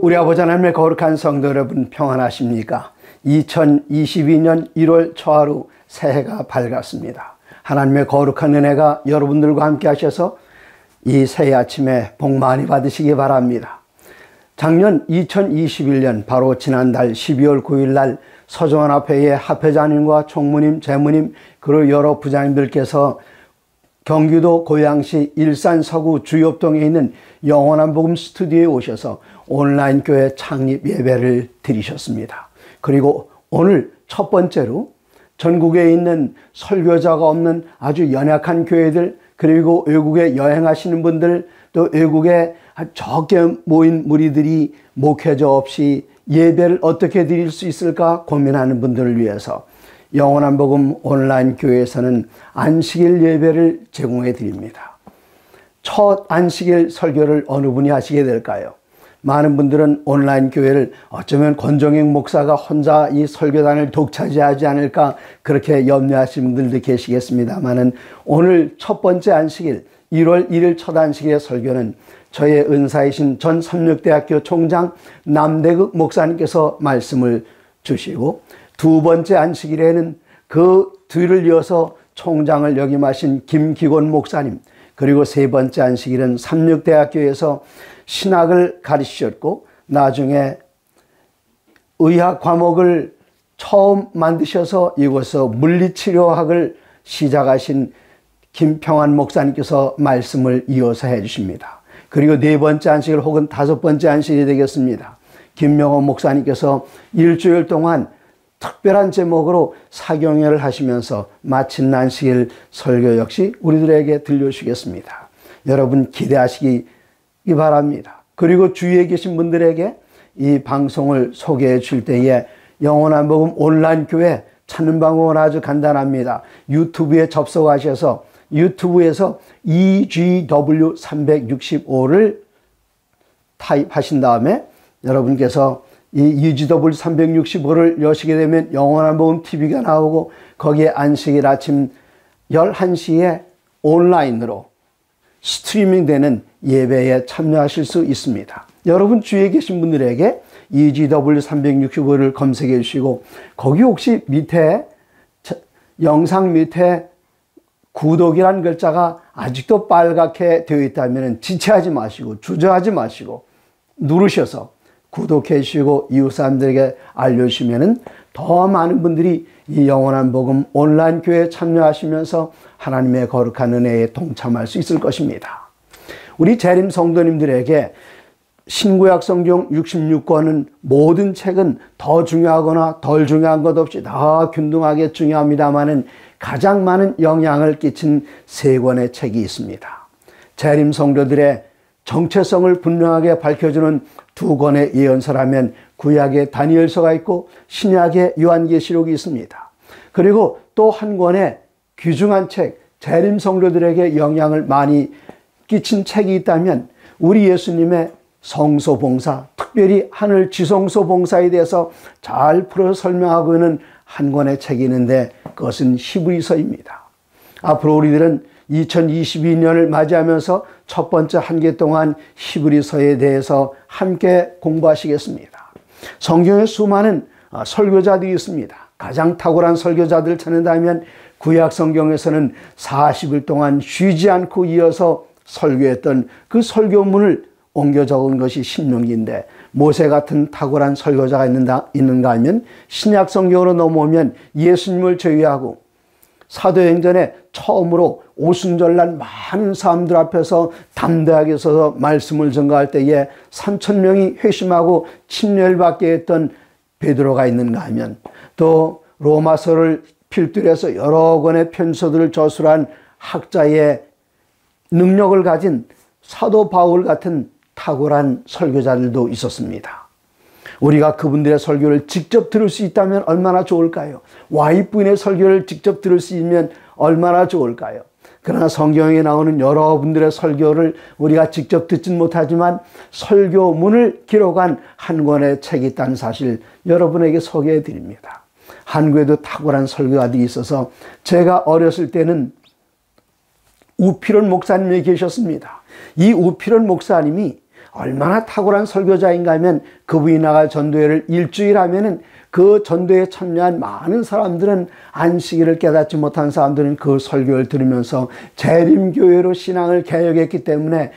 우리 아버지 하나님의 거룩한 성도 여러분, 평안하십니까? 2022년 1월 초하루 새해가 밝았습니다. 하나님의 거룩한 은혜가 여러분들과 함께 하셔서 이 새해 아침에 복 많이 받으시기 바랍니다. 작년 2021년 바로 지난달 12월 9일 날 서정원합회의 합회장님과 총무님, 재무님, 그리고 여러 부장님들께서 경기도 고양시 일산 서구 주엽동에 있는 영원한 복음 스튜디오에 오셔서 온라인 교회 창립 예배를 드리셨습니다. 그리고 오늘 첫 번째로 전국에 있는 설교자가 없는 아주 연약한 교회들, 그리고 외국에 여행하시는 분들, 또 외국에 적게 모인 무리들이 목회자 없이 예배를 어떻게 드릴 수 있을까 고민하는 분들을 위해서 영원한 복음 온라인 교회에서는 안식일 예배를 제공해 드립니다. 첫 안식일 설교를 어느 분이 하시게 될까요? 많은 분들은 온라인 교회를 어쩌면 권정익 목사가 혼자 이 설교단을 독차지하지 않을까 그렇게 염려하시는 분들도 계시겠습니다만은 오늘 첫 번째 안식일 1월 1일 첫 안식일의 설교는 저의 은사이신 전 삼육대학교 총장 남대극 목사님께서 말씀을 주시고, 두 번째 안식일에는 그 뒤를 이어서 총장을 역임하신 김기곤 목사님, 그리고 세 번째 안식일은 삼육대학교에서 신학을 가르치셨고 나중에 의학 과목을 처음 만드셔서 이곳에서 물리치료학을 시작하신 김평환 목사님께서 말씀을 이어서 해 주십니다. 그리고 네 번째 안식일 혹은 다섯 번째 안식일이 되겠습니다. 김명호 목사님께서 일주일 동안 특별한 제목으로 사경회를 하시면서 마친 안식일 설교 역시 우리들에게 들려주시겠습니다. 여러분 기대하시기 바랍니다. 그리고 주위에 계신 분들에게 이 방송을 소개해 줄 때에 영원한 복음 온라인 교회 찾는 방법은 아주 간단합니다. 유튜브에 접속하셔서 유튜브에서 EGW 365를 타입하신 다음에 여러분께서 이 EGW 365를 여시게 되면 영원한 복음 TV가 나오고 거기에 안식일 아침 11시에 온라인으로 스트리밍 되는 예배에 참여하실 수 있습니다. 여러분 주위에 계신 분들에게 EGW 365를 검색해 주시고 거기 혹시 밑에 영상 밑에 구독이라는 글자가 아직도 빨갛게 되어 있다면 지체하지 마시고 주저하지 마시고 누르셔서 구독해 주시고 이웃 사람들에게 알려주시면 더 많은 분들이 이 영원한 복음 온라인 교회에 참여하시면서 하나님의 거룩한 은혜에 동참할 수 있을 것입니다. 우리 재림 성도님들에게 신구약 성경 66권은 모든 책은 더 중요하거나 덜 중요한 것 없이 다 균등하게 중요합니다만은 가장 많은 영향을 끼친 세 권의 책이 있습니다. 재림 성도들의 정체성을 분명하게 밝혀주는 두 권의 예언서라면 구약의 다니엘서가 있고 신약의 요한계시록이 있습니다. 그리고 또 한 권의 귀중한 책, 재림 성도들에게 영향을 많이 끼친 책이 있다면 우리 예수님의 성소봉사, 특별히 하늘 지성소 봉사에 대해서 잘 풀어 설명하고 있는 한 권의 책이 있는데 그것은 히브리서입니다. 앞으로 우리들은 2022년을 맞이하면서 첫 번째 한 개 동안 히브리서에 대해서 함께 공부하시겠습니다. 성경에 수많은 설교자들이 있습니다. 가장 탁월한 설교자들을 찾는다면 구약 성경에서는 40일 동안 쉬지 않고 이어서 설교했던 그 설교문을 옮겨 적은 것이 신명기인데 모세 같은 탁월한 설교자가 있는가 하면 신약 성경으로 넘어오면 예수님을 제외하고 사도행전에 처음으로 오순절날 많은 사람들 앞에서 담대하게 서서 말씀을 전가할 때에 3,000명이 회심하고 침례를 했던 베드로가 있는가 하면 또 로마서를 필두해서 여러 권의 편서들을 저술한 학자의 능력을 가진 사도 바울 같은 탁월한 설교자들도 있었습니다. 우리가 그분들의 설교를 직접 들을 수 있다면 얼마나 좋을까요? 와이프인의 설교를 직접 들을 수 있으면 얼마나 좋을까요? 그러나 성경에 나오는 여러분들의 설교를 우리가 직접 듣진 못하지만 설교문을 기록한 한 권의 책이 있다는 사실 여러분에게 소개해 드립니다. 한국에도 탁월한 설교가들이 있어서 제가 어렸을 때는 우필원 목사님이 계셨습니다. 이 우필원 목사님이 얼마나 탁월한 설교자인가 하면 그분이 나갈 전도회를 일주일 하면은 그 전도에 참여한 많은 사람들은 안식일을 깨닫지 못한 사람들은 그 설교를 들으면서 재림교회로 신앙을 개혁했기 때문에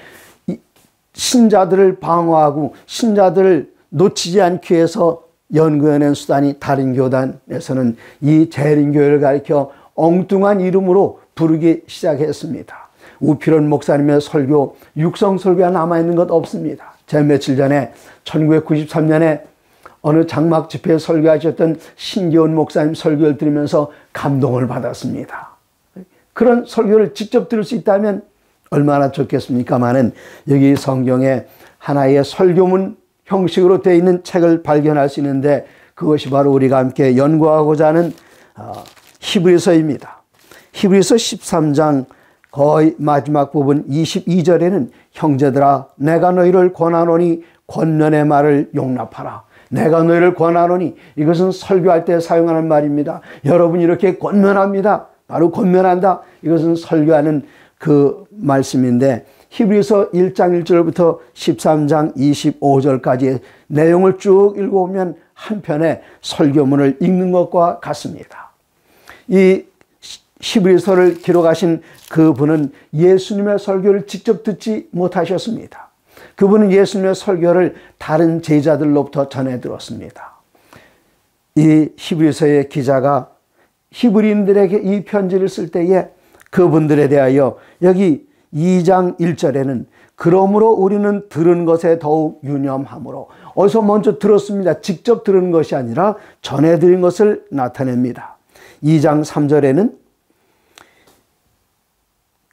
신자들을 방어하고 신자들을 놓치지 않기 위해서 연구해낸 수단이 다른 교단에서는 이 재림교회를 가리켜 엉뚱한 이름으로 부르기 시작했습니다. 우필원 목사님의 설교, 육성 설교가 남아있는 것 없습니다. 제가 며칠 전에 1993년에 어느 장막 집회에 설교하셨던 신기원 목사님 설교를 들으면서 감동을 받았습니다. 그런 설교를 직접 들을 수 있다면 얼마나 좋겠습니까마는 여기 성경에 하나의 설교문 형식으로 되어 있는 책을 발견할 수 있는데 그것이 바로 우리가 함께 연구하고자 하는 히브리서입니다. 히브리서 13장 거의 마지막 부분 22절에는 형제들아 내가 너희를 권하노니 권면의 말을 용납하라. 내가 너희를 권하노니 이것은 설교할 때 사용하는 말입니다. 여러분이 이렇게 권면합니다. 바로 권면한다. 이것은 설교하는 그 말씀인데 히브리서 1장 1절부터 13장 25절까지의 내용을 쭉 읽어보면 한편의 설교문을 읽는 것과 같습니다. 이 히브리서를 기록하신 그분은 예수님의 설교를 직접 듣지 못하셨습니다. 그분은 예수님의 설교를 다른 제자들로부터 전해 들었습니다. 이 히브리서의 기자가 히브리인들에게 이 편지를 쓸 때에 그분들에 대하여 여기 2장 1절에는 그러므로 우리는 들은 것에 더욱 유념하므로 어디서 먼저 들었습니다. 직접 들은 것이 아니라 전해드린 것을 나타냅니다. 2장 3절에는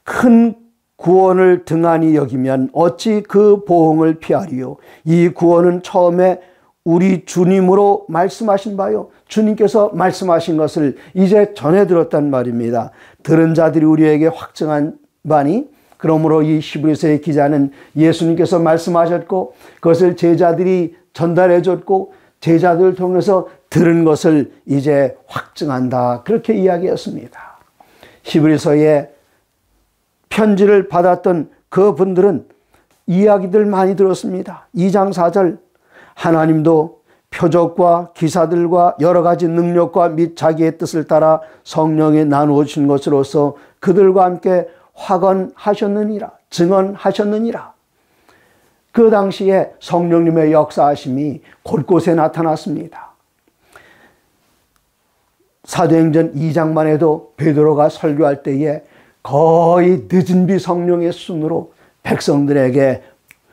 큰 구원을 등한히 여기면 어찌 그 보응을 피하리요. 이 구원은 처음에 우리 주님으로 말씀하신 바요. 주님께서 말씀하신 것을 이제 전해 들었단 말입니다. 들은 자들이 우리에게 확증한 바니 그러므로 이 히브리서의 기자는 예수님께서 말씀하셨고 그것을 제자들이 전달해 줬고 제자들을 통해서 들은 것을 이제 확증한다. 그렇게 이야기했습니다. 히브리서의 편지를 받았던 그분들은 이야기들 많이 들었습니다. 2장 4절 하나님도 표적과 기사들과 여러 가지 능력과 및 자기의 뜻을 따라 성령에 나누어 주신 것으로서 그들과 함께 확언하셨느니라 증언하셨느니라. 그 당시에 성령님의 역사하심이 곳곳에 나타났습니다. 사도행전 2장만 해도 베드로가 설교할 때에 거의 늦은 비 성령의 순으로 백성들에게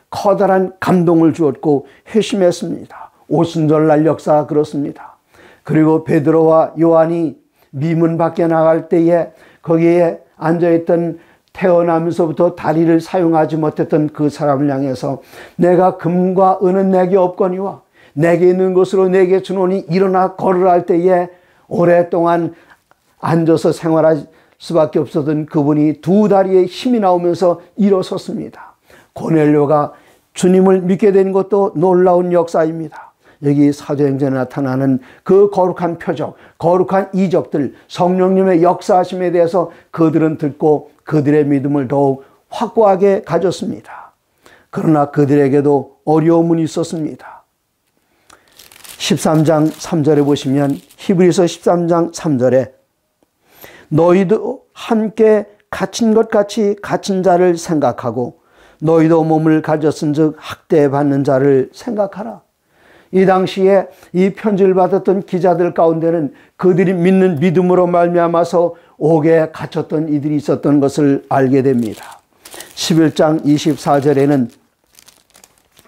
커다란 감동을 주었고 회심했습니다. 오순절날 역사가 그렇습니다. 그리고 베드로와 요한이 미문 밖에 나갈 때에 거기에 앉아있던 태어나면서부터 다리를 사용하지 못했던 그 사람을 향해서 내가 금과 은은 내게 없거니와 내게 있는 것으로 내게 주노니 일어나 걸으라 할 때에 오랫동안 앉아서 생활할 수밖에 없었던 그분이 두 다리에 힘이 나오면서 일어섰습니다. 고넬료가 주님을 믿게 된 것도 놀라운 역사입니다. 여기 사도행전에 나타나는 그 거룩한 표적, 거룩한 이적들, 성령님의 역사하심에 대해서 그들은 듣고 그들의 믿음을 더욱 확고하게 가졌습니다. 그러나 그들에게도 어려움은 있었습니다. 13장 3절에 보시면 히브리서 13장 3절에 너희도 함께 갇힌 것 같이 갇힌 자를 생각하고 너희도 몸을 가졌은즉 학대받는 자를 생각하라. 이 당시에 이 편지를 받았던 기자들 가운데는 그들이 믿는 믿음으로 말미암아서 옥에 갇혔던 이들이 있었던 것을 알게 됩니다. 11장 24절에는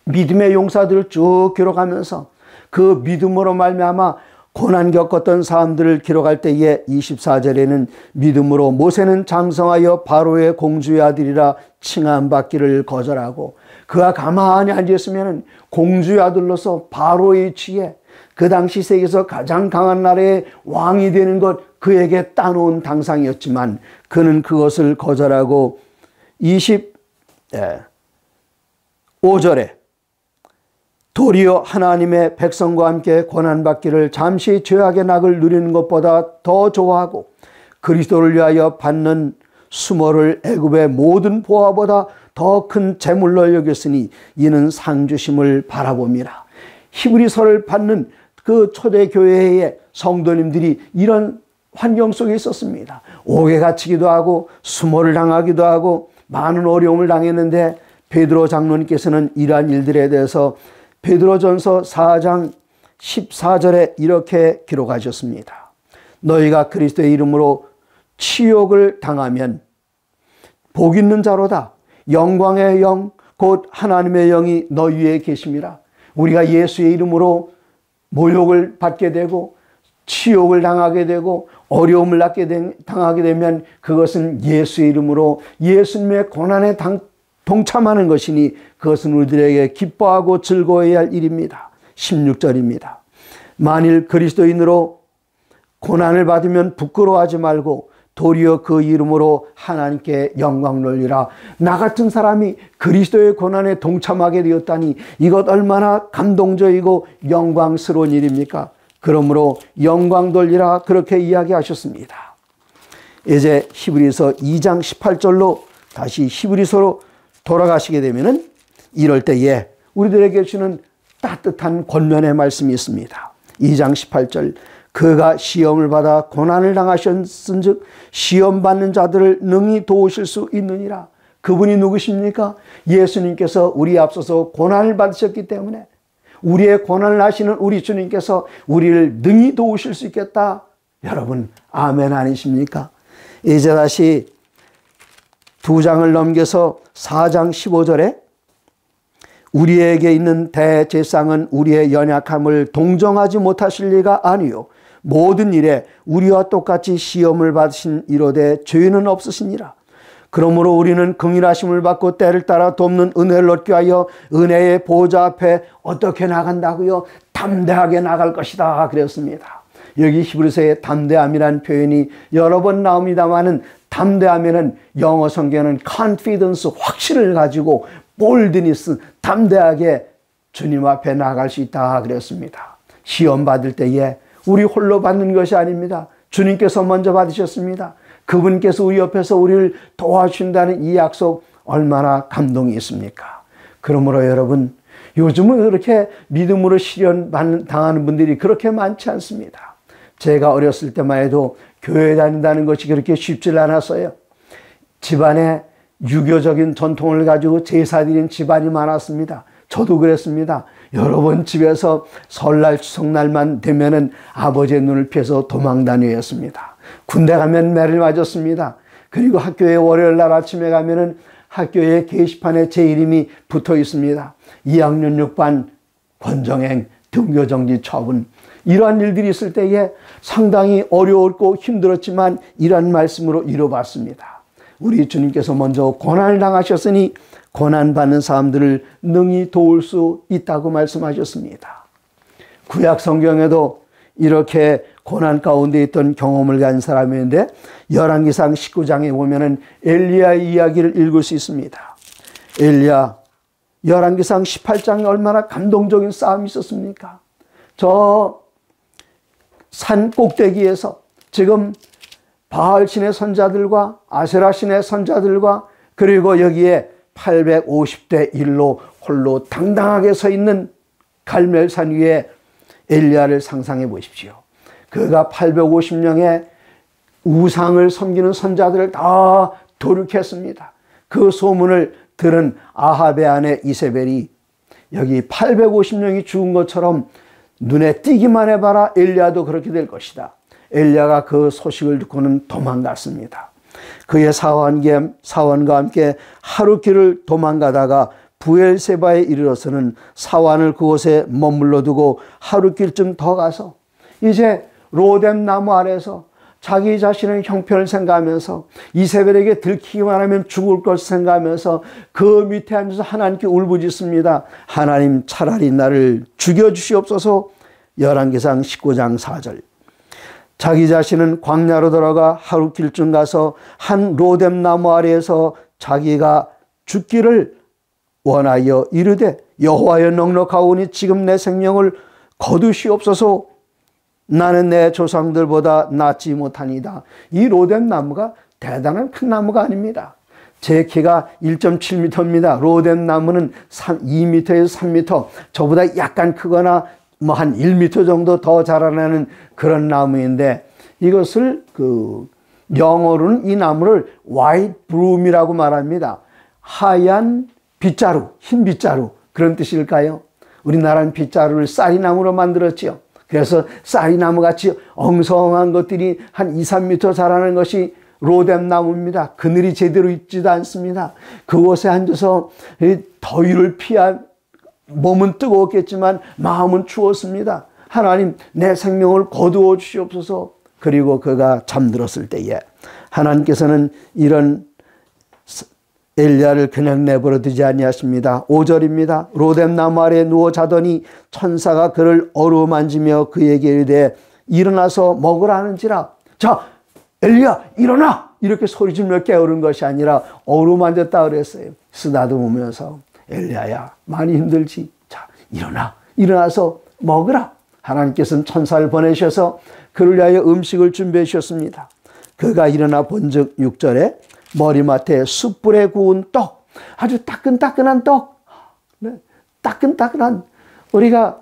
믿음의 용사들을 쭉 기록하면서 그 믿음으로 말미암아 고난 겪었던 사람들을 기록할 때에 24절에는 믿음으로 모세는 장성하여 바로의 공주의 아들이라 칭함받기를 거절하고 그가 가만히 앉아있으면 공주의 아들로서 바로의 치에 그 당시 세계에서 가장 강한 나라의 왕이 되는 것 그에게 따놓은 당상이었지만 그는 그것을 거절하고 25절에 도리어 하나님의 백성과 함께 고난받기를 잠시 죄악의 낙을 누리는 것보다 더 좋아하고 그리스도를 위하여 받는 수모를 애굽의 모든 보화보다 더 큰 재물로 여겼으니 이는 상 주심을 바라봅니다. 히브리서를 받는 그 초대교회의 성도님들이 이런 환경 속에 있었습니다. 옥에 갇히기도 하고 수모를 당하기도 하고 많은 어려움을 당했는데 베드로 장로님께서는 이러한 일들에 대해서 베드로전서 4장 14절에 이렇게 기록하셨습니다. 너희가 그리스도의 이름으로 치욕을 당하면 복 있는 자로다. 영광의 영 곧 하나님의 영이 너희 위에 계심이라. 우리가 예수의 이름으로 모욕을 받게 되고 치욕을 당하게 되고 어려움을 당하게 되면 그것은 예수의 이름으로 예수님의 고난에 동참하는 것이니 그것은 우리들에게 기뻐하고 즐거워해야 할 일입니다. 16절입니다. 만일 그리스도인으로 고난을 받으면 부끄러워하지 말고 도리어 그 이름으로 하나님께 영광 돌리라. 나 같은 사람이 그리스도의 고난에 동참하게 되었다니 이것 얼마나 감동적이고 영광스러운 일입니까? 그러므로 영광 돌리라 그렇게 이야기하셨습니다. 이제 히브리서 2장 18절로 다시 히브리서로 돌아가시게 되면은 이럴 때에 우리들에게 주는 따뜻한 권면의 말씀이 있습니다. 2장 18절 그가 시험을 받아 고난을 당하셨은즉 시험 받는 자들을 능히 도우실 수 있느니라. 그분이 누구십니까? 예수님께서 우리 앞서서 고난을 받으셨기 때문에 우리의 고난을 하시는 우리 주님께서 우리를 능히 도우실 수 있겠다. 여러분 아멘 아니십니까? 이제 다시 두 장을 넘겨서 4장 15절에 우리에게 있는 대제사장은 우리의 연약함을 동정하지 못하실 리가 아니요 모든 일에 우리와 똑같이 시험을 받으신 이로되 죄는 없으시니라. 그러므로 우리는 긍휼하심을 받고 때를 따라 돕는 은혜를 얻기 위하여 은혜의 보좌 앞에 어떻게 나간다고요? 담대하게 나갈 것이다 그랬습니다. 여기 히브리서의 담대함이라는 표현이 여러 번 나옵니다마는 담대함에는 영어 성경은 confidence, 확신을 가지고 boldness, 담대하게 주님 앞에 나갈 수 있다 그랬습니다. 시험 받을 때에 우리 홀로 받는 것이 아닙니다. 주님께서 먼저 받으셨습니다. 그분께서 우리 옆에서 우리를 도와주신다는 이 약속 얼마나 감동이 있습니까? 그러므로 여러분 요즘은 그렇게 믿음으로 시련 당하는 분들이 그렇게 많지 않습니다. 제가 어렸을 때만 해도 교회 다닌다는 것이 그렇게 쉽지 않았어요. 집안에 유교적인 전통을 가지고 제사 드린 집안이 많았습니다. 저도 그랬습니다. 여러 번 집에서 설날 추석날만 되면은 아버지의 눈을 피해서 도망 다녔습니다. 군대 가면 매를 맞았습니다. 그리고 학교에 월요일 날 아침에 가면은 학교의 게시판에 제 이름이 붙어 있습니다. 2학년 6반 권정행 등교정지 처분. 이러한 일들이 있을 때에 상당히 어려웠고 힘들었지만 이러한 말씀으로 이뤄봤습니다. 우리 주님께서 먼저 고난을 당하셨으니 고난받는 사람들을 능히 도울 수 있다고 말씀하셨습니다. 구약 성경에도 이렇게 고난 가운데 있던 경험을 가진 사람인데 열왕기상 19장에 보면은 엘리야의 이야기를 읽을 수 있습니다. 엘리야 열왕기상 18장에 얼마나 감동적인 싸움이 있었습니까? 저 산 꼭대기에서 지금 바알 신의 선자들과 아세라 신의 선자들과 그리고 여기에 850대 1로 홀로 당당하게 서 있는 갈멜산 위에 엘리야를 상상해 보십시오. 그가 850명의 우상을 섬기는 선자들을 다 도륙했습니다. 그 소문을 들은 아합의 아내 이세벨이 여기 850명이 죽은 것처럼 눈에 띄기만 해봐라 엘리야도 그렇게 될 것이다. 엘리야가 그 소식을 듣고는 도망갔습니다. 그의 사원과 함께 하루 길을 도망가다가 부엘세바에 이르러서는 사환을 그곳에 머물러 두고 하루 길쯤 더 가서 이제 로뎀 나무 아래서 자기 자신의 형편을 생각하면서 이세벨에게 들키기만 하면 죽을 것을 생각하면서 그 밑에 앉아서 하나님께 울부짖습니다. 하나님 차라리 나를 죽여주시옵소서. 열왕기상 19장 4절. 자기 자신은 광야로 들어가 하루 길쯤 가서 한 로뎀 나무 아래에서 자기가 죽기를 원하여 이르되 여호와여 넉넉하오니 지금 내 생명을 거두시옵소서. 나는 내 조상들보다 낫지 못하니이다. 이 로뎀 나무가 대단한 큰 나무가 아닙니다. 제 키가 1.7m입니다. 로뎀 나무는 2m에서 3m, 저보다 약간 크거나 뭐 한 1m 정도 더 자라나는 그런 나무인데, 이것을 영어로는 이 나무를 white broom이라고 말합니다. 하얀 빗자루, 흰 빗자루, 그런 뜻일까요? 우리나라는 빗자루를 쌀이나무로 만들었지요. 그래서 쌀이나무 같이 엉성한 것들이 한 2, 3m 자라는 것이 로뎀 나무입니다. 그늘이 제대로 있지도 않습니다. 그곳에 앉아서 더위를 몸은 뜨거웠겠지만 마음은 추웠습니다. 하나님, 내 생명을 거두어 주시옵소서. 그리고 그가 잠들었을 때에 하나님께서는 이런 엘리야를 그냥 내버려 두지 아니하십니다. 5절입니다. 로뎀 나무 아래에 누워 자더니 천사가 그를 어루만지며 그에게 이르되 일어나서 먹으라 하는지라. 자, 엘리야 일어나! 이렇게 소리지르며 깨우는 것이 아니라 어루만졌다 그랬어요. 쓰다듬으면서 엘리야야 많이 힘들지? 자, 일어나서 먹으라. 하나님께서는 천사를 보내셔서 그를 위하여 음식을 준비해 주셨습니다. 그가 일어나 본즉 6절에 머리맡에 숯불에 구운 떡, 아주 따끈따끈한 떡, 네, 따끈따끈한, 우리가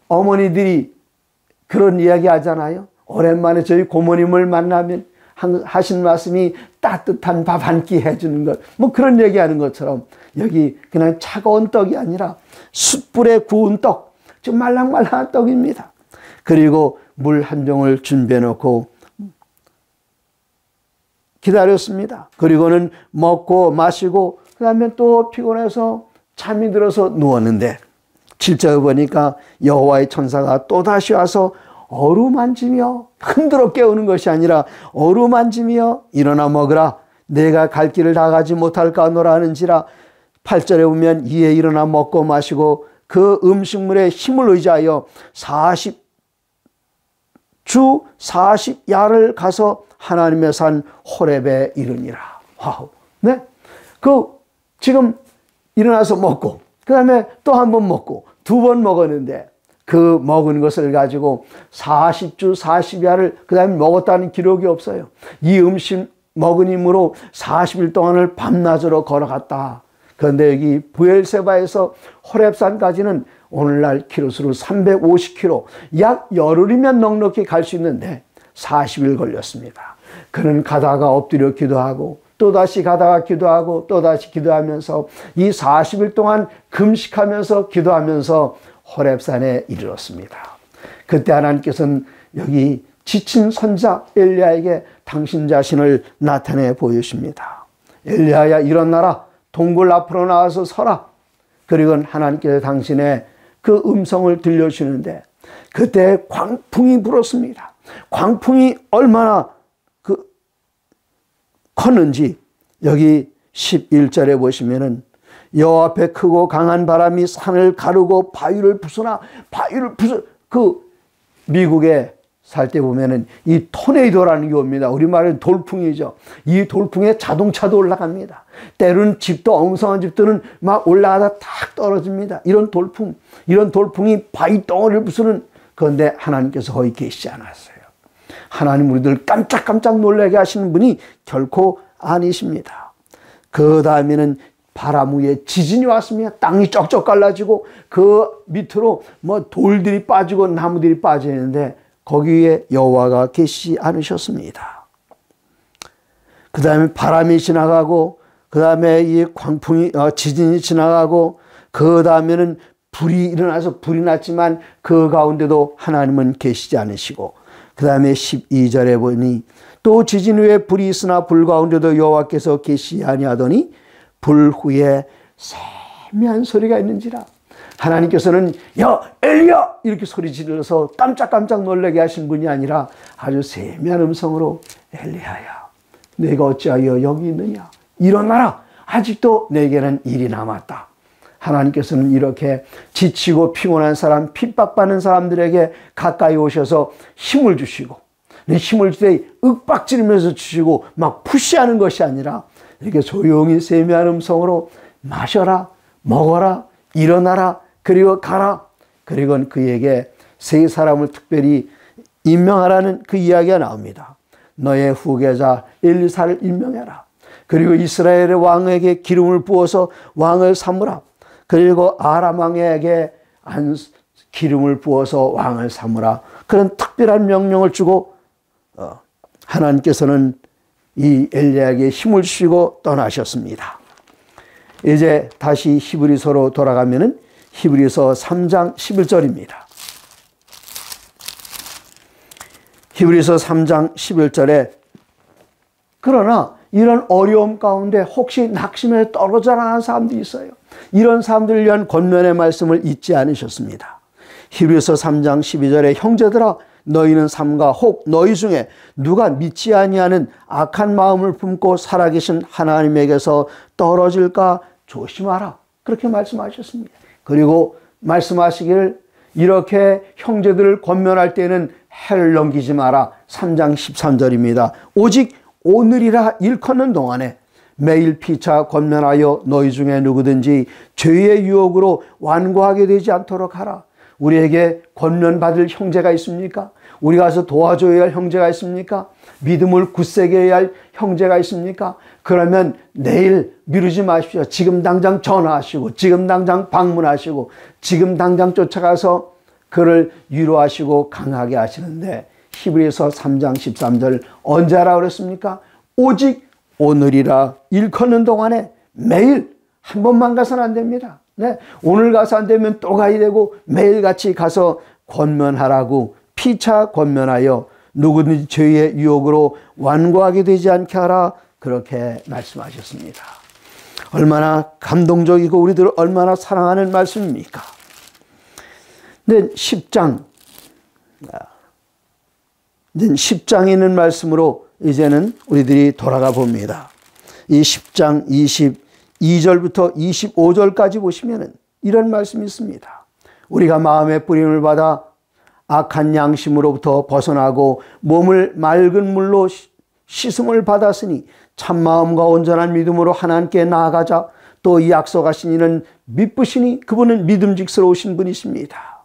어머니들이 그런 이야기 하잖아요. 오랜만에 저희 고모님을 만나면 하신 말씀이 따뜻한 밥 한 끼 해주는 것, 뭐 그런 얘기하는 것처럼 여기 그냥 차가운 떡이 아니라 숯불에 구운 떡, 좀 말랑말랑한 떡입니다. 그리고 물 한 병을 준비해 놓고 기다렸습니다. 그리고는 먹고 마시고 그 다음에 또 피곤해서 잠이 들어서 누웠는데 7절에 보니까 여호와의 천사가 또다시 와서 어루만지며, 흔들어 깨우는 것이 아니라 어루만지며 일어나 먹으라. 내가 갈 길을 다 가지 못할까 하노라 하는지라. 8절에 보면 이에 일어나 먹고 마시고 그 음식물에 힘을 의지하여 40야를 가서 하나님의 산 호렙에 이르니라. 와우. 네? 지금 일어나서 먹고, 그 다음에 또 한 번 먹고, 2번 먹었는데, 그 먹은 것을 가지고 40주 40야를 그 다음에 먹었다는 기록이 없어요. 이 음식 먹은 힘으로 40일 동안을 밤낮으로 걸어갔다. 그런데 여기 부엘세바에서 호렙산까지는 오늘날 키로수로 350km, 약 열흘이면 넉넉히 갈 수 있는데 40일 걸렸습니다. 그는 가다가 엎드려 기도하고 또다시 가다가 기도하고 또다시 기도하면서 이 40일 동안 금식하면서 기도하면서 호렙산에 이르렀습니다. 그때 하나님께서는 여기 지친 선자 엘리야에게 당신 자신을 나타내 보여주십니다. 엘리야야 일어나라. 동굴 앞으로 나와서 서라. 그리고 하나님께서 당신의 그 음성을 들려주시는데 그때 광풍이 불었습니다. 광풍이 얼마나 컸는지 여기 11절에 보시면은 여호와 앞에 크고 강한 바람이 산을 가르고 바위를 부수나 미국에 살 때 보면은 이 토네이도라는 게 옵니다. 우리말은 돌풍이죠. 이 돌풍에 자동차도 올라갑니다. 때로는 집도, 엉성한 집들은 막 올라가다 탁 떨어집니다. 이런 돌풍이 바위 덩어리를 부수는, 그런데 하나님께서 거기 계시지 않았어요. 하나님 우리들 깜짝깜짝 놀라게 하시는 분이 결코 아니십니다. 그 다음에는 바람 위에 지진이 왔습니다. 땅이 쩍쩍 갈라지고 그 밑으로 뭐 돌들이 빠지고 나무들이 빠지는데 거기에 여호와가 계시지 않으셨습니다. 그 다음에 바람이 지나가고 그 다음에 이 광풍이 지진이 지나가고 그 다음에는 불이 일어나서 불이 났지만 그 가운데도 하나님은 계시지 않으시고 그 다음에 12절에 보니 또 지진 후에 불이 있으나 불 가운데도 여호와께서 계시지 아니하더니 불 후에 세미한 소리가 있는지라. 하나님께서는 야 엘리야 이렇게 소리 질러서 깜짝깜짝 놀라게 하신 분이 아니라 아주 세미한 음성으로 엘리야야 내가 어찌하여 여기 있느냐, 일어나라, 아직도 내게는 일이 남았다. 하나님께서는 이렇게 지치고 피곤한 사람, 핍박받는 사람들에게 가까이 오셔서 힘을 주시고, 힘을 줄 때 윽박지르면서 주시고 막 푸시하는 것이 아니라 이렇게 조용히 세미한 음성으로 마셔라, 먹어라, 일어나라, 그리고 가라. 그리고 그에게 세 사람을 특별히 임명하라는 그 이야기가 나옵니다. 너의 후계자 엘리사를 임명해라. 그리고 이스라엘의 왕에게 기름을 부어서 왕을 삼으라. 그리고 아람 왕에게 기름을 부어서 왕을 삼으라. 그런 특별한 명령을 주고 하나님께서는 이 엘리야에게 힘을 주시고 떠나셨습니다. 이제 다시 히브리서로 돌아가면은 히브리서 3장 11절입니다. 히브리서 3장 11절에 그러나 이런 어려움 가운데 혹시 낙심에 떨어져 나간 사람들이 있어요. 이런 사람들을 위한 권면의 말씀을 잊지 않으셨습니다. 히브리서 3장 12절에 형제들아 너희는 삼가 혹 너희 중에 누가 믿지 아니하는 악한 마음을 품고 살아계신 하나님에게서 떨어질까 조심하라. 그렇게 말씀하셨습니다. 그리고 말씀하시기를 이렇게 형제들을 권면할 때는 해를 넘기지 마라. 3장 13절입니다. 오직 오늘이라 일컫는 동안에 매일 피차 권면하여 너희 중에 누구든지 죄의 유혹으로 완고하게 되지 않도록 하라. 우리에게 권면받을 형제가 있습니까? 우리가 가서 도와줘야 할 형제가 있습니까? 믿음을 굳세게 해야 할 형제가 있습니까? 그러면 내일 미루지 마십시오. 지금 당장 전화하시고 지금 당장 방문하시고 지금 당장 쫓아가서 그를 위로하시고 강하게 하시는데 히브리서 3장 13절 언제 하라 그랬습니까? 오직 오늘이라 일컫는 동안에 매일 한 번만 가서는 안 됩니다. 네, 오늘 가서 안 되면 또 가야 되고 매일같이 가서 권면하라고 피차 권면하여 누구든지 죄의 유혹으로 완고하게 되지 않게 하라 그렇게 말씀하셨습니다. 얼마나 감동적이고 우리들을 얼마나 사랑하는 말씀입니까? 근데 10장에 있는 말씀으로 이제는 우리들이 돌아가 봅니다. 이 10장 22절부터 25절까지 보시면 이런 말씀이 있습니다. 우리가 마음의 뿌림을 받아 악한 양심으로부터 벗어나고 몸을 맑은 물로 씻음을 받았으니 참마음과 온전한 믿음으로 하나님께 나아가자. 또 이 약속하신 이는 믿으시니 그분은 믿음직스러우신 분이십니다.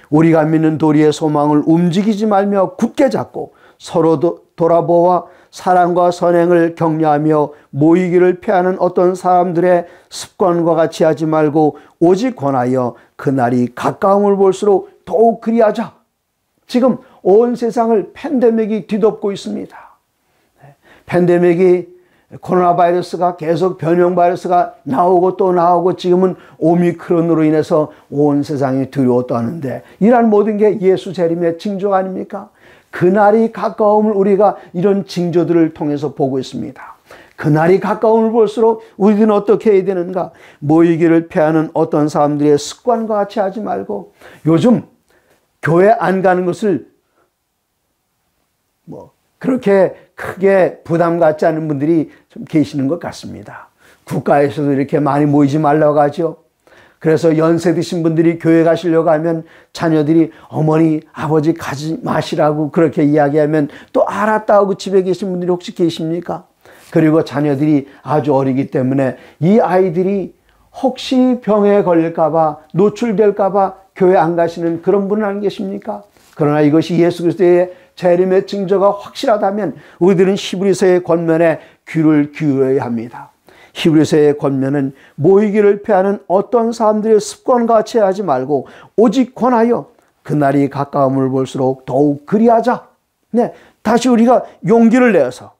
우리가 믿는 도리의 소망을 움직이지 말며 굳게 잡고 서로 돌아보아 사랑과 선행을 격려하며 모이기를 피하는 어떤 사람들의 습관과 같이 하지 말고 오직 권하여 그날이 가까움을 볼수록 더욱 그리하자. 지금 온 세상을 팬데믹이 뒤덮고 있습니다. 팬데믹이 코로나 바이러스가 계속 변형 바이러스가 나오고 또 나오고 지금은 오미크론으로 인해서 온 세상이 두려워 떠는데 이러한 모든 게 예수 재림의 징조 아닙니까? 그날이 가까움을 우리가 이런 징조들을 통해서 보고 있습니다. 그날이 가까움을 볼수록 우리들은 어떻게 해야 되는가? 모이기를 피하는 어떤 사람들의 습관과 같이 하지 말고 요즘 교회 안 가는 것을 그렇게 크게 부담 갖지 않은 분들이 좀 계시는 것 같습니다. 국가에서도 이렇게 많이 모이지 말라고 하죠. 그래서 연세 드신 분들이 교회 가시려고 하면 자녀들이 어머니 아버지 가지 마시라고 그렇게 이야기하면 또 알았다 하고 집에 계신 분들이 혹시 계십니까? 그리고 자녀들이 아주 어리기 때문에 이 아이들이 혹시 병에 걸릴까 봐 노출될까 봐 교회 안 가시는 그런 분은 안 계십니까? 그러나 이것이 예수 그리스도의 재림의 징조가 확실하다면 우리들은 히브리서의 권면에 귀를 기울여야 합니다. 히브리서의 권면은 모이기를 피하는 어떤 사람들의 습관과 같이 하지 말고 오직 권하여 그날이 가까움을 볼수록 더욱 그리하자. 네, 다시 우리가 용기를 내어서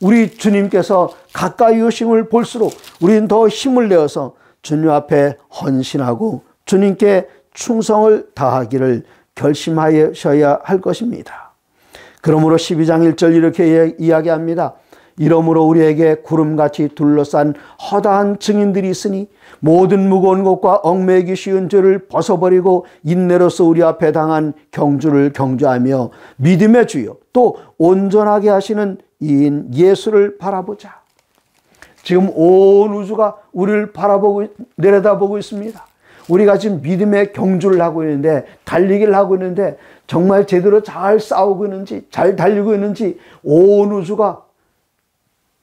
우리 주님께서 가까이 오심을 볼수록 우리는 더 힘을 내어서 주님 앞에 헌신하고 주님께 충성을 다하기를 결심하셔야 할 것입니다. 그러므로 12장 1절 이렇게 이야기합니다. 이러므로 우리에게 구름같이 둘러싼 허다한 증인들이 있으니 모든 무거운 것과 얽매이기 쉬운 죄를 벗어버리고 인내로서 우리 앞에 당한 경주를 경주하며 믿음의 주요 또 온전하게 하시는 이인 예수를 바라보자. 지금 온 우주가 우리를 바라보고 내려다보고 있습니다. 우리가 지금 믿음의 경주를 하고 있는데 달리기를 하고 있는데 정말 제대로 잘 싸우고 있는지 잘 달리고 있는지 온 우주가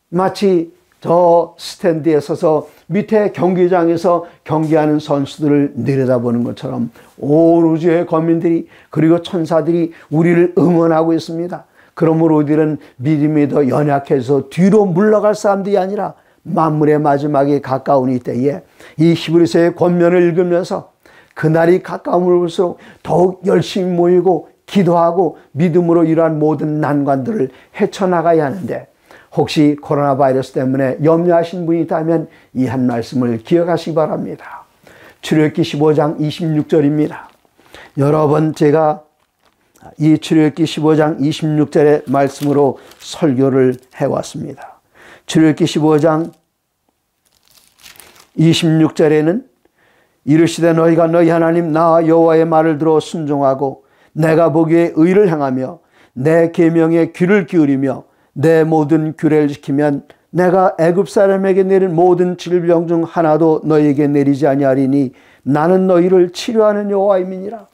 마치 저 스탠드에 서서 밑에 경기장에서 경기하는 선수들을 내려다보는 것처럼 온 우주의 거민들이 그리고 천사들이 우리를 응원하고 있습니다. 그러므로 우리들은 믿음이 더 연약해서 뒤로 물러갈 사람들이 아니라 만물의 마지막이 가까운 이때에 이 히브리서의 권면을 읽으면서 그날이 가까움을 볼수록 더욱 열심히 모이고 기도하고 믿음으로 이러한 모든 난관들을 헤쳐나가야 하는데, 혹시 코로나 바이러스 때문에 염려하신 분이 있다면 이 한 말씀을 기억하시기 바랍니다. 출애굽기 15장 26절입니다. 여러 번 제가 이 출애굽기 15장 26절의 말씀으로 설교를 해왔습니다. 출애굽기 15장 26절에는 이르시되 너희가 너희 하나님 나 여호와의 말을 들어 순종하고 내가 보기에 의를 행하며 내 계명에 귀를 기울이며 내 모든 규례를 지키면 내가 애굽 사람에게 내린 모든 질병 중 하나도 너희에게 내리지 아니하리니 나는 너희를 치료하는 여호와임이니라.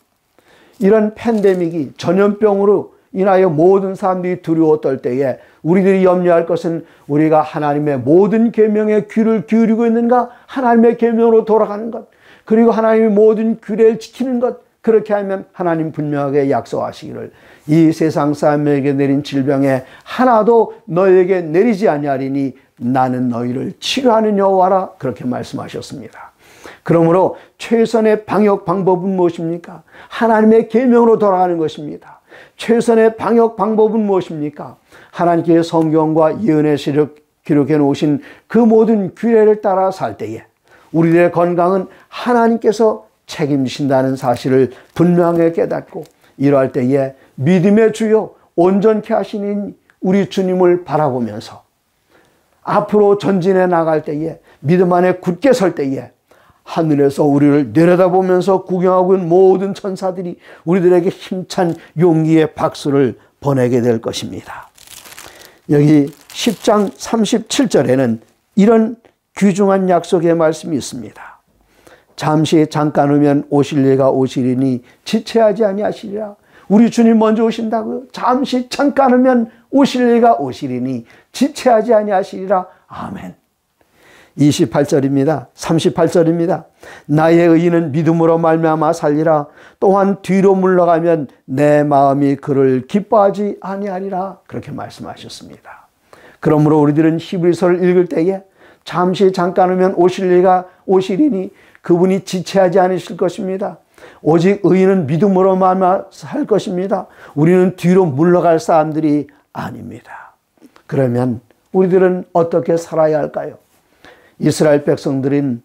이런 팬데믹이 전염병으로 인하여 모든 사람들이 두려워 떨 때에 우리들이 염려할 것은 우리가 하나님의 모든 계명에 귀를 기울이고 있는가, 하나님의 계명으로 돌아가는 것, 그리고 하나님의 모든 규례를 지키는 것. 그렇게 하면 하나님 분명하게 약속하시기를 이 세상 사람에게 내린 질병에 하나도 너희에게 내리지 아니하리니 나는 너희를 치료하는 여호와라, 그렇게 말씀하셨습니다. 그러므로 최선의 방역 방법은 무엇입니까? 하나님의 계명으로 돌아가는 것입니다. 최선의 방역 방법은 무엇입니까? 하나님께서 성경과 예언의 세력 기록해 놓으신 그 모든 규례를 따라 살 때에 우리들의 건강은 하나님께서 책임지신다는 사실을 분명하게 깨닫고, 이러할 때에 믿음의 주요 온전케 하시는 우리 주님을 바라보면서 앞으로 전진해 나갈 때에, 믿음 안에 굳게 설 때에 하늘에서 우리를 내려다보면서 구경하고 있는 모든 천사들이 우리들에게 힘찬 용기의 박수를 보내게 될 것입니다. 여기 10장 37절에는 이런 귀중한 약속의 말씀이 있습니다. 잠시 잠깐 오면 오실 이가 오시리니 지체하지 아니하시리라. 우리 주님 먼저 오신다고요? 잠시 잠깐 오면 오실 이가 오시리니 지체하지 아니하시리라. 아멘. 28절입니다. 38절입니다. 나의 의인은 믿음으로 말미암아 살리라. 또한 뒤로 물러가면 내 마음이 그를 기뻐하지 아니하리라. 그렇게 말씀하셨습니다. 그러므로 우리들은 히브리서를 읽을 때에 잠시 잠깐 오면 오실 이가 오시리니 그분이 지체하지 않으실 것입니다. 오직 의인은 믿음으로 말미암아 살 것입니다. 우리는 뒤로 물러갈 사람들이 아닙니다. 그러면 우리들은 어떻게 살아야 할까요? 이스라엘 백성들은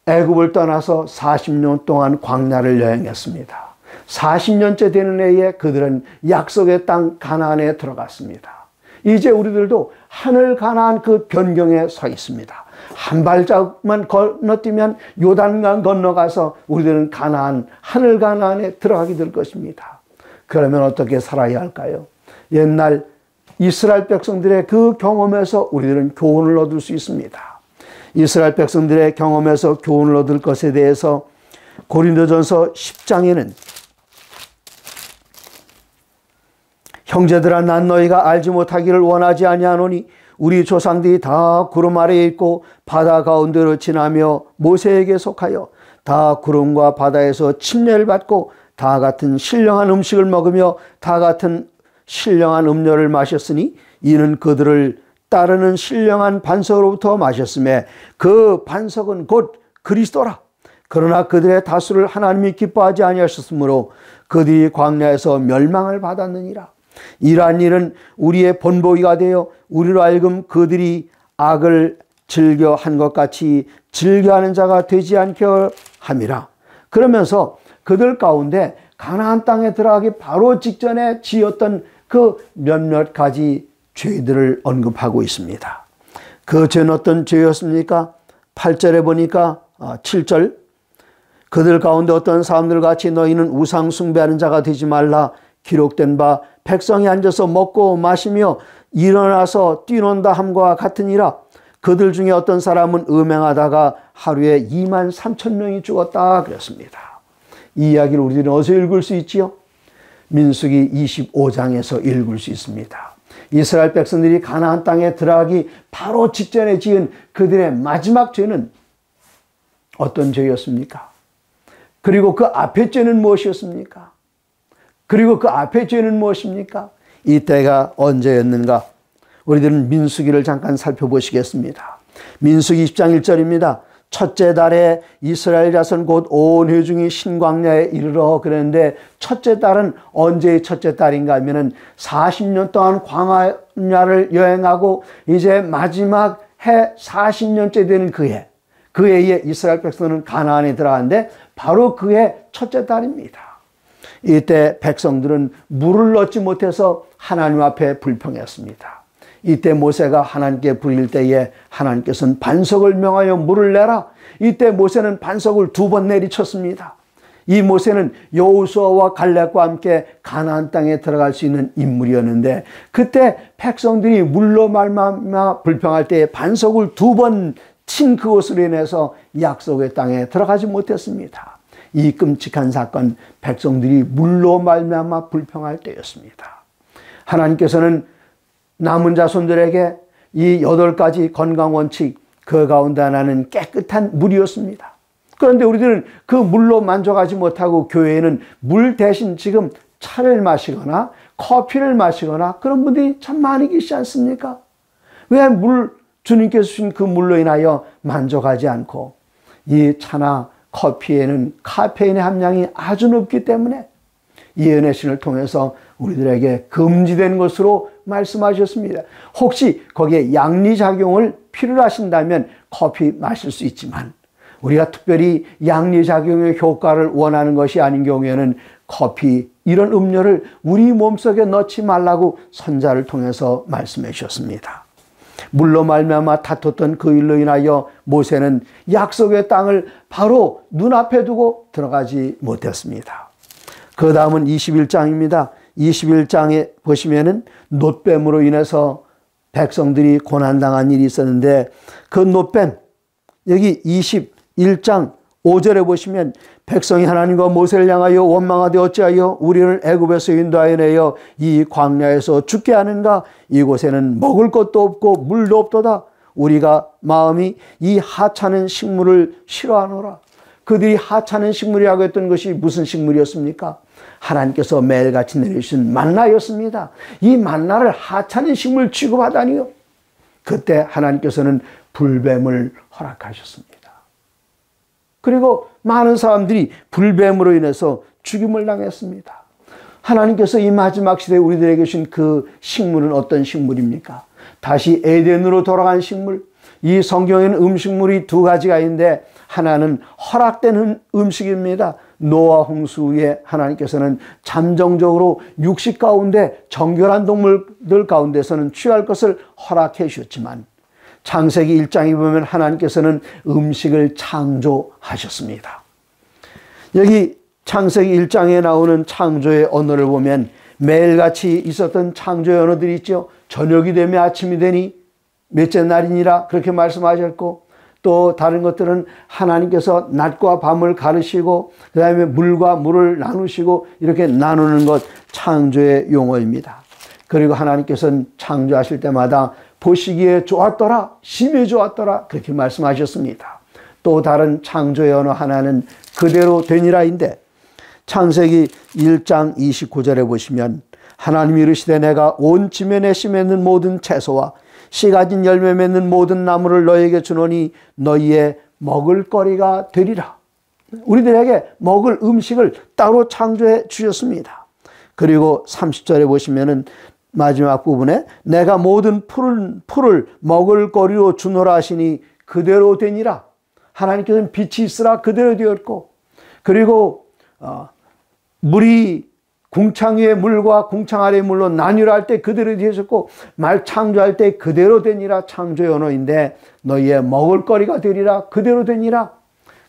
애굽을 떠나서 40년 동안 광야를 여행했습니다. 40년째 되는 해에 그들은 약속의 땅 가나안에 들어갔습니다. 이제 우리들도 하늘 가나안 그 변경에 서 있습니다. 한 발자국만 건너뛰면 요단강 건너가서 우리들은 가나안, 하늘 가나안에 들어가게 될 것입니다. 그러면 어떻게 살아야 할까요? 옛날 이스라엘 백성들의 그 경험에서 우리들은 교훈을 얻을 수 있습니다. 이스라엘 백성들의 경험에서 교훈을 얻을 것에 대해서 고린도전서 10장에는 형제들아 난 너희가 알지 못하기를 원하지 아니하노니 우리 조상들이 다 구름 아래에 있고 바다 가운데로 지나며 모세에게 속하여 다 구름과 바다에서 침례를 받고 다 같은 신령한 음식을 먹으며 다 같은 신령한 음료를 마셨으니 이는 그들을 따르는 신령한 반석으로부터 마셨음에 그 반석은 곧 그리스도라. 그러나 그들의 다수를 하나님이 기뻐하지 아니하셨으므로 그들이 광야에서 멸망을 받았느니라. 이러한 일은 우리의 본보기가 되어 우리로 하여금 그들이 악을 즐겨한 것 같이 즐겨하는 자가 되지 않게 함이라. 그러면서 그들 가운데 가나안 땅에 들어가기 바로 직전에 지었던 그 몇몇 가지 죄들을 언급하고 있습니다. 그 죄는 어떤 죄였습니까? 8절에 보니까 7절 그들 가운데 어떤 사람들 같이 너희는 우상 숭배하는 자가 되지 말라. 기록된 바 백성이 앉아서 먹고 마시며 일어나서 뛰논다 함과 같으니라. 그들 중에 어떤 사람은 음행하다가 하루에 2만 3천 명이 죽었다 그랬습니다. 이 이야기를 우리들은 어디서 읽을 수 있지요? 민수기 25장에서 읽을 수 있습니다. 이스라엘 백성들이 가나안 땅에 들어가기 바로 직전에 지은 그들의 마지막 죄는 어떤 죄였습니까? 그리고 그 앞의 죄는 무엇이었습니까? 그리고 그 앞에 죄는 무엇입니까? 이때가 언제였는가? 우리들은 민수기를 잠깐 살펴보시겠습니다. 민수기 20장 1절입니다. 첫째 달에 이스라엘 자손 곧 온 회중이 신광야에 이르러 그랬는데, 첫째 달은 언제의 첫째 달인가 하면은 40년 동안 광야를 여행하고 이제 마지막 해 40년째 되는 그 해에 이스라엘 백성은 가나안에 들어가는데 바로 그 해 첫째 달입니다. 이때 백성들은 물을 얻지 못해서 하나님 앞에 불평했습니다. 이때 모세가 하나님께 부릴 때에 하나님께서는 반석을 명하여 물을 내라. 이때 모세는 반석을 2번 내리쳤습니다. 이 모세는 여호수아와 갈렙과 함께 가나안 땅에 들어갈 수 있는 인물이었는데, 그때 백성들이 물로 말미암아 불평할 때에 반석을 2번 친 그것으로 인해서 약속의 땅에 들어가지 못했습니다. 이 끔찍한 사건, 백성들이 물로 말미암아 불평할 때였습니다. 하나님께서는 남은 자손들에게 이 8가지 건강원칙, 그 가운데 하나는 깨끗한 물이었습니다. 그런데 우리들은 그 물로 만족하지 못하고 교회에는 물 대신 지금 차를 마시거나 커피를 마시거나 그런 분들이 참 많이 계시지 않습니까? 왜 주님께서 주신 그 물로 인하여 만족하지 않고, 이 차나 커피에는 카페인의 함량이 아주 높기 때문에 예언의 신을 통해서 우리들에게 금지된 것으로 말씀하셨습니다. 혹시 거기에 양리작용을 필요로 하신다면 커피 마실 수 있지만, 우리가 특별히 양리작용의 효과를 원하는 것이 아닌 경우에는 커피, 이런 음료를 우리 몸속에 넣지 말라고 선자를 통해서 말씀해 주셨습니다. 물로 말미암아 다퉜던 그 일로 인하여 모세는 약속의 땅을 바로 눈앞에 두고 들어가지 못했습니다. 그 다음은 21장입니다. 21장에 보시면은 놋뱀으로 인해서 백성들이 고난당한 일이 있었는데, 그 놋뱀, 여기 21장 5절에 보시면 백성이 하나님과 모세를 향하여 원망하되 어찌하여 우리를 애굽에서 인도하여 내어 이 광야에서 죽게 하는가? 이곳에는 먹을 것도 없고 물도 없도다. 우리가 마음이 이 하찮은 식물을 싫어하노라. 그들이 하찮은 식물이라고 했던 것이 무슨 식물이었습니까? 하나님께서 매일같이 내리신 만나였습니다. 이 만나를 하찮은 식물 취급하다니요. 그때 하나님께서는 불뱀을 허락하셨습니다. 그리고 많은 사람들이 불뱀으로 인해서 죽임을 당했습니다. 하나님께서 이 마지막 시대에 우리들에게 주신 그 식물은 어떤 식물입니까? 다시 에덴으로 돌아간 식물. 이 성경에는 음식물이 2가지가 있는데, 하나는 허락된 음식입니다. 노아 홍수 후에 하나님께서는 잠정적으로 육식 가운데 정결한 동물들 가운데서는 취할 것을 허락해 주셨지만, 창세기 1장에 보면 하나님께서는 음식을 창조하셨습니다. 여기 창세기 1장에 나오는 창조의 언어를 보면 매일같이 있었던 창조의 언어들이 있죠. 저녁이 되면 아침이 되니 몇째 날이니라 그렇게 말씀하셨고, 또 다른 것들은 하나님께서 낮과 밤을 가르시고 그 다음에 물과 물을 나누시고 이렇게 나누는 것, 창조의 용어입니다. 그리고 하나님께서는 창조하실 때마다 보시기에 좋았더라, 심히 좋았더라 그렇게 말씀하셨습니다. 또 다른 창조의 언어 하나는 그대로 되니라인데, 창세기 1장 29절에 보시면 하나님이 이르시되 내가 온 지면에 씨 맺는 모든 채소와 씨 가진 열매 맺는 모든 나무를 너희에게 주노니 너희의 먹을거리가 되리라. 우리들에게 먹을 음식을 따로 창조해 주셨습니다. 그리고 30절에 보시면은 마지막 부분에 내가 모든 풀을 먹을거리로 주노라 하시니 그대로 되니라. 하나님께서는 빛이 있으라 그대로 되었고, 그리고 물이 궁창 위의 물과 궁창 아래의 물로 나뉘라 할 때 그대로 되셨고, 말 창조할 때 그대로 되니라 창조의 언어인데, 너희의 먹을거리가 되리라 그대로 되니라.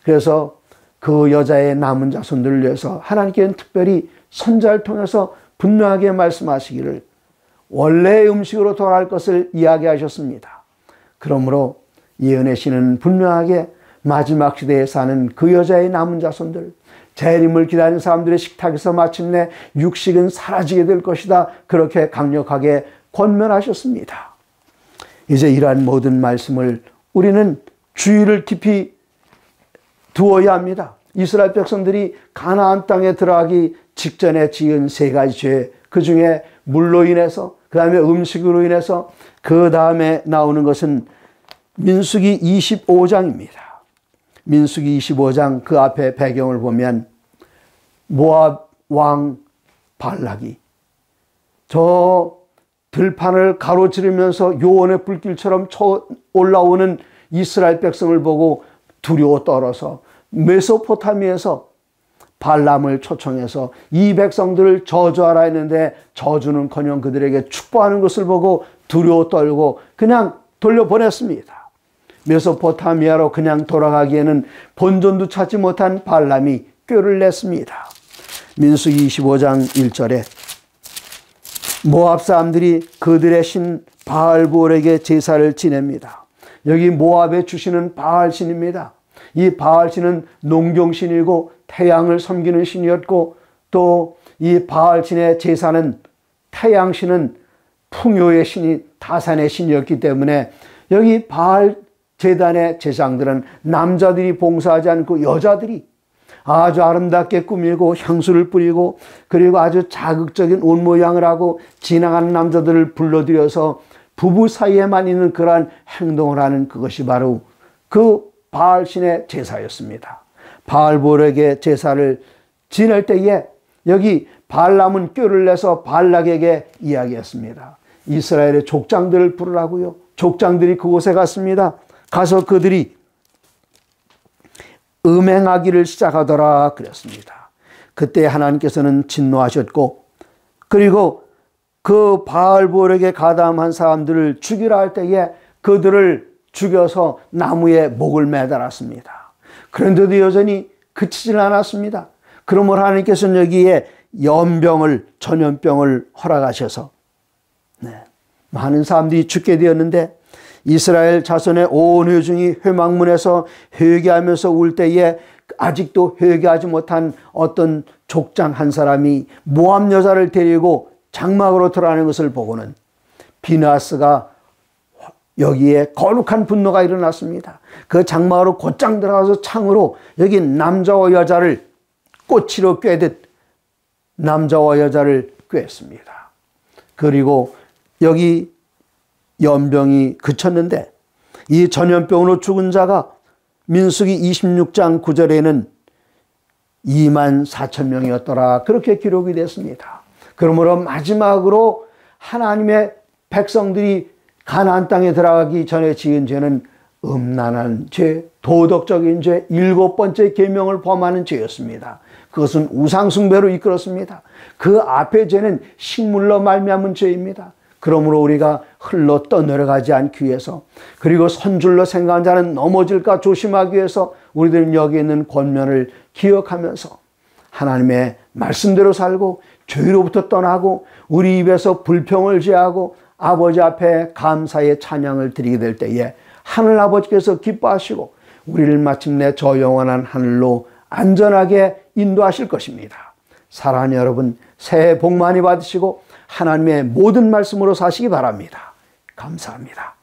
그래서 그 여자의 남은 자손들을 위해서 하나님께는 특별히 선자를 통해서 분명하게 말씀하시기를 원래의 음식으로 돌아갈 것을 이야기하셨습니다. 그러므로 예언의 신은 분명하게 마지막 시대에 사는 그 여자의 남은 자손들, 재림을 기다리는 사람들의 식탁에서 마침내 육식은 사라지게 될 것이다. 그렇게 강력하게 권면하셨습니다. 이제 이러한 모든 말씀을 우리는 주의를 깊이 두어야 합니다. 이스라엘 백성들이 가나안 땅에 들어가기 직전에 지은 세 가지 죄, 그 중에 물로 인해서, 그 다음에 음식으로 인해서, 그 다음에 나오는 것은 민수기 25장입니다. 민수기 25장 그 앞에 배경을 보면 모압 왕 발락이 저 들판을 가로지르면서 요원의 불길처럼 올라오는 이스라엘 백성을 보고 두려워 떨어서 메소포타미아에서 발람을 초청해서 이 백성들을 저주하라 했는데 저주는커녕 그들에게 축복하는 것을 보고 두려워 떨고 그냥 돌려보냈습니다. 메소포타미아로 그냥 돌아가기에는 본전도 찾지 못한 발람이 꾀를 냈습니다. 민수기 25장 1절에 모압 사람들이 그들의 신 바알볼에게 제사를 지냅니다. 여기 모압의 주신은 바알신입니다. 이 바알신은 농경신이고 태양을 섬기는 신이었고 또 이 바알신의 제사는 태양신은 풍요의 신이 다산의 신이었기 때문에 여기 바알 제단의 제상들은 남자들이 봉사하지 않고 여자들이 아주 아름답게 꾸미고 향수를 뿌리고 그리고 아주 자극적인 옷 모양을 하고 지나가는 남자들을 불러들여서 부부 사이에만 있는 그러한 행동을 하는 그것이 바로 그 바알신의 제사였습니다. 바알볼에게 제사를 지낼 때에 여기 발람은 꾀를 내서 발락에게 이야기했습니다. 이스라엘의 족장들을 부르라고요. 족장들이 그곳에 갔습니다. 가서 그들이 음행하기를 시작하더라 그랬습니다. 그때 하나님께서는 진노하셨고 그리고 그 바알볼에게 가담한 사람들을 죽이라 할 때에 그들을 죽여서 나무에 목을 매달았습니다. 그런데도 여전히 그치질 않았습니다. 그러므로 하나님께서는 여기에 전염병을 허락하셔서 많은 사람들이 죽게 되었는데 이스라엘 자손의 온 회중이 회막문에서 회개하면서 울 때에 아직도 회개하지 못한 어떤 족장 한 사람이 모압 여자를 데리고 장막으로 들어가는 것을 보고는 비나스가 여기에 거룩한 분노가 일어났습니다. 그 장막으로 곧장 들어가서 창으로 여기 남자와 여자를 꼬치로 꿰듯 남자와 여자를 꿰습니다. 그리고 여기 연병이 그쳤는데 이 전염병으로 죽은 자가 민수기 26장 9절에는 24,000명이었더라 그렇게 기록이 됐습니다. 그러므로 마지막으로 하나님의 백성들이 가나안 땅에 들어가기 전에 지은 죄는 음란한 죄, 도덕적인 죄, 7번째 계명을 범하는 죄였습니다. 그것은 우상숭배로 이끌었습니다. 그 앞의 죄는 식물로 말미암은 죄입니다. 그러므로 우리가 흘러 떠내려가지 않기 위해서 그리고 선줄로 생각한 자는 넘어질까 조심하기 위해서 우리들은 여기 있는 권면을 기억하면서 하나님의 말씀대로 살고 죄로부터 떠나고 우리 입에서 불평을 제하고 아버지 앞에 감사의 찬양을 드리게 될 때에 하늘 아버지께서 기뻐하시고 우리를 마침내 저 영원한 하늘로 안전하게 인도하실 것입니다. 사랑하는 여러분, 새해 복 많이 받으시고 하나님의 모든 말씀으로 사시기 바랍니다. 감사합니다.